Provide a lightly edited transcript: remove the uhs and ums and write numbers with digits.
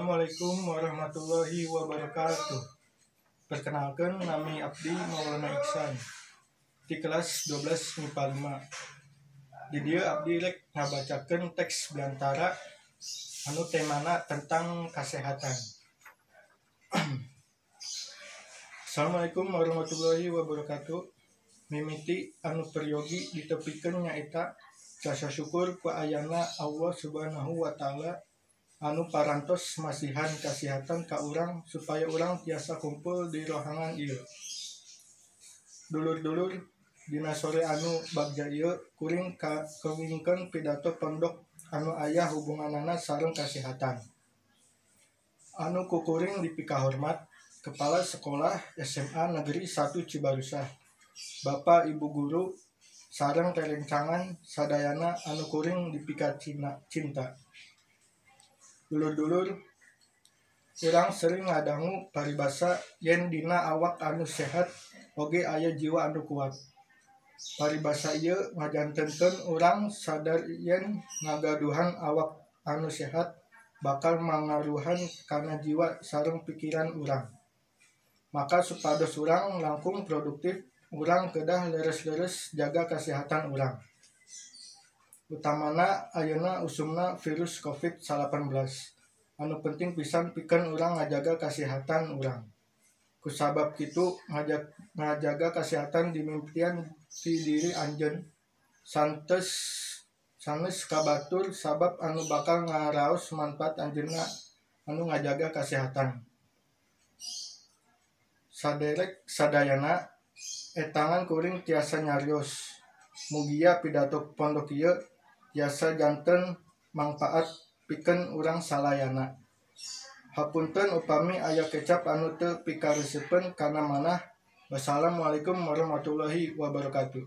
Assalamualaikum warahmatullahi wabarakatuh. Perkenalkan, nami Abdi Maulana Iksan di kelas 12 MIPA 5. Di dia Abdi rek ngabacakeun teks belantara anu temana tentang kesehatan. Assalamualaikum warahmatullahi wabarakatuh. Mimiti anu peryogi ditepikeun nyaeta rasa syukur ku ayana Allah Subhanahu wa taala anu parantos masihan kasihatan ka urang supaya urang tiasa kumpul di rohangan ieu. Dulur-dulur, dina sore anu bagja ieu kuring kawingkeun pidato pondok anu aya hubunganana sareng kasihatan. Anu kukuring dipika hormat Kepala Sekolah SMA Negeri 1 Cibarusah, Bapak Ibu Guru sareng rerencangan sadayana anu kuring dipika cinta. Dulur-dulur, urang sering ngadangu paribasa yen dina awak anu sehat oge aya jiwa anu kuat. Paribasa ieu ngajantenkeun urang sadar yen ngagaduhan awak anu sehat bakal mangaruhan kana jiwa sareng pikiran urang. Maka supados urang langkung produktif, urang kedah leres-leres jaga kesehatan urang. Utamana ayeuna usumna virus COVID-19. Anu penting pisan pikeun urang ngajaga kesehatan urang. Kusabab kitu ngajaga kesehatan dimimitian ti diri anjeun sanes kabatur sabab anu bakal ngaraos manfaat anjeunna anu ngajaga kesehatan. Saderek sadayana etangan kuring tiasa nyarios. Mugia pidato pondok ieu tiasa janten manfaat pikeun urang salayana. Hapunten upami aya kecap anu teu pikareseupeun kana manah. Wassalamualaikum warahmatullahi wabarakatuh.